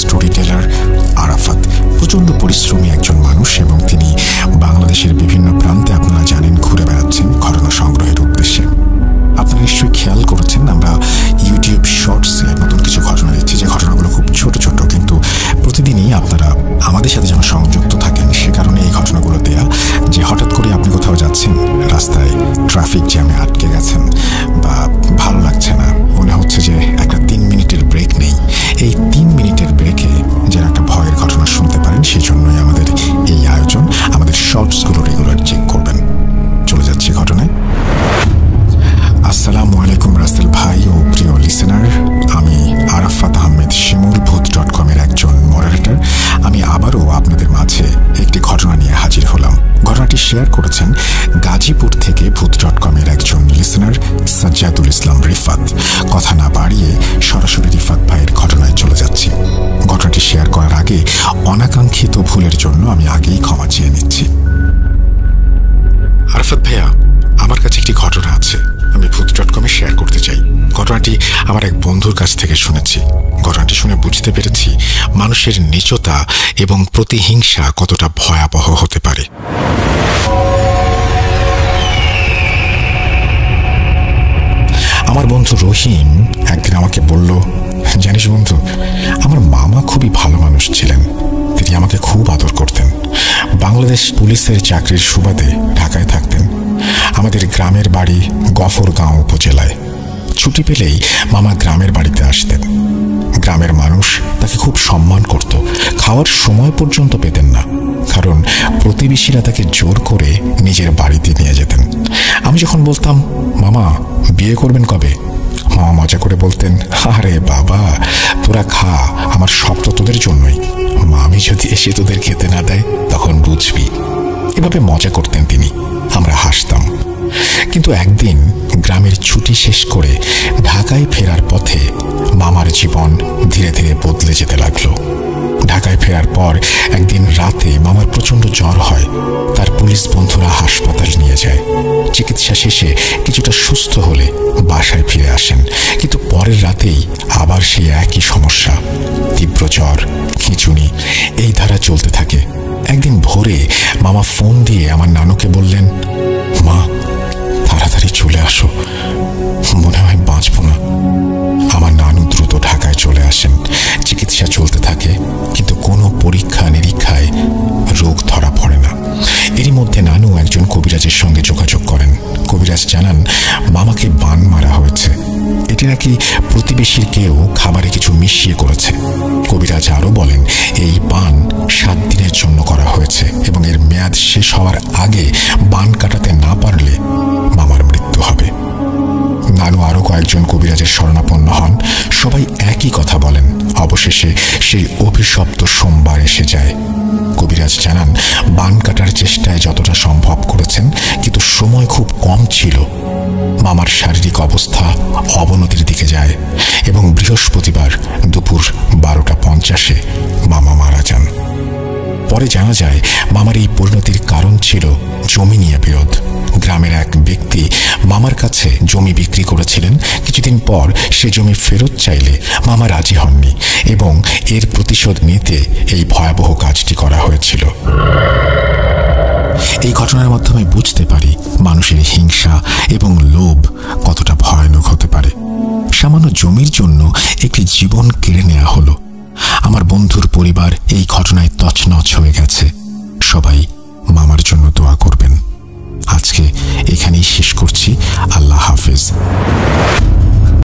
Story teller Arafat প্রচণ্ড পরিশ্রমী একজন মানুষ এবং তিনি বাংলাদেশের বিভিন্ন প্রান্তে আপনারা জানেন ঘুরে বেড়াচ্ছেন ঘটনা সংগ্রহের উদ্দেশ্যে। আপনারা নিশ্চয়ই খেয়াল করেছেন আমরা ইউটিউব শর্টসে নতুন কিছু ঘটনা দিচ্ছি, যে ঘটনাগুলো খুব ছোট ছোট, কিন্তু প্রতিদিনই আপনারা আমাদের সাথে যেন সংযুক্ত থাকেন সে কারণে এই ঘটনাগুলো দেয়া। যে হঠাৎ করে আপনি কোথাও যাচ্ছেন, রাস্তায় ট্রাফিক জ্যামে আটকে গেছেন বা ভালো লাগছে না, মনে হচ্ছে যে একটা 3 মিনিটের ব্রেক নেই, এই 3 মিনিটের ব্রেকে যেন একটা ভয়ের ঘটনা শুনতে পারেন সেই জন্যই আমাদের এই আয়োজন। আমাদের শর্টসগুলো রেগুলার চেক করবেন। চলে যাচ্ছি ঘটনায়। আসসালামু আলাইকুম রাসেল ভাই ও প্রিয় লিসেনার, আমি আরাফাত আহমেদ শিমুল ভূত.com-এর একজন মডারেটর। আমি আবারও আপনাদের মাঝে একটি ঘটনা নিয়ে হাজির হলাম। ঘটনাটি শেয়ার করেছেন গাজীপুর থেকে ভূত.com-এর একজন লিসেনার সাজ্জাদুল ইসলাম রিফাত। কথা না বাড়িয়ে সরাসরি রিফাত ভাইয়ের ঘটনায় চলে যাচ্ছি। ঘটনাটি শেয়ার করার আগে অনাকাঙ্ক্ষিত ভুলের জন্য আমি আগেই ক্ষমা চেয়ে নিচ্ছি। আরাফাত ভাইয়া, আমার কাছে একটি ঘটনা আছে, আমি ভূত.com-এ শেয়ার করতে চাই। ঘটনাটি আমার এক বন্ধুর কাছ থেকে শুনেছি। ঘটনাটি শুনে বুঝতে পেরেছি মানুষের নীচতা এবং প্রতিহিংসা কতটা ভয়াবহ হতে পারে। আমার বন্ধু রহিম একদিন আমাকে বলল, জানিস বন্ধু, আমার মামা খুবই ভালো মানুষ ছিলেন, তিনি আমাকে খুব আদর করতেন। বাংলাদেশ পুলিশের চাকরির সুবাদে ঢাকায় থাকতেন। আমাদের গ্রামের বাড়ি গফরগাঁও উপজেলায়। ছুটি পেলেই মামা গ্রামের বাড়িতে আসতেন। গ্রামের মানুষ তাকে খুব সম্মান করত, খাওয়ার সময় পর্যন্ত পেতেন না, কারণ প্রতিবেশীরা তাকে জোর করে নিজের বাড়িতে নিয়ে যেতেন। আমি যখন বলতাম, মামা বিয়ে করবেন কবে, মামা মজা করে বলতেন, আরে বাবা তোরা খা, আমার সব তো তোদের জন্যই, মামি যদি এসে তোদের খেতে না দেয় তখন বুঝবি। এভাবে মজা করতেন তিনি, আমরা হাসতাম। কিন্তু একদিন গ্রামের ছুটি শেষ করে ঢাকায় ফেরার পথে মামার জীবন ধীরে ধীরে বদলে যেতে লাগলো। ঢাকায় ফেরার পর একদিন রাতে মামার প্রচণ্ড জ্বর হয়। তার পুলিশ বন্ধুরা হাসপাতাল নিয়ে যায়। চিকিৎসা শেষে কিছুটা সুস্থ হলে বাসায় ফিরে আসেন, কিন্তু পরের রাতেই আবার সেই একই সমস্যা, তীব্র জ্বর, খিঁচুনি, এই ধারা চলতে থাকে। একদিন ভোরে মামা ফোন দিয়ে আমার নানুকে বললেন, মা তাড়াতাড়ি চলে আসো, মনে হয় বাঁচব না। আমার নানু দ্রুত ঢাকায় চলে আসেন। চিকিৎসা চলতে থাকে, কিন্তু কোনো পরীক্ষা নিরীক্ষায় রোগ ধরা পড়ে না। এরই মধ্যে নানু একজন কবিরাজের সঙ্গে যোগাযোগ করেন। কবিরাজ জানান মামাকে বান মারা হয়েছে, এটি নাকি প্রতিবেশীর কেউ খাবারে কিছু মিশিয়ে করেছে। কবিরাজ আরও বলেন এই বান 7 দিনের জন্য করা হয়েছে এবং এর মেয়াদ শেষ হওয়ার আগে বান কাটাতে না পারলে মামার মৃত্যু হবে। নানু আরও কয়েকজন কবিরাজের শরণাপন্ন হন, সবাই একই কথা বলেন। অবশেষে সেই অভিশপ্ত সোমবার এসে যায়। কবিরাজ জানান বান কাটার চেষ্টায় যতটা সম্ভব করেছেন, কিন্তু সময় খুব কম ছিল। মামার শারীরিক অবস্থা অবনতির দিকে যায় এবং বৃহস্পতিবার দুপুর 12:50 মামা মারা যান। পরে জানা যায় মামার এই পরিণতির কারণ ছিল জমি নিয়ে বিরোধ। গ্রামের এক ব্যক্তি মামার কাছে জমি বিক্রি করেছিলেন। কিছুদিন পর সে জমি ফেরত চাইলে মামা রাজি হননি এবং এর প্রতিশোধ নিতে এই ভয়াবহ কাজটি করা হয়েছিল। এই ঘটনার মাধ্যমে বুঝতে পারি মানুষের হিংসা এবং লোভ কতটা ভয়ানক হতে পারে। সামান্য জমির জন্য একটি জীবন কেড়ে নেওয়া হলো। আমার বন্ধুর পরিবার এই ঘটনায় তছনছ হয়ে গেছে। সবাই মামার জন্য দোয়া করবেন। আজকে এখানেই শেষ করছি। আল্লাহ হাফেজ।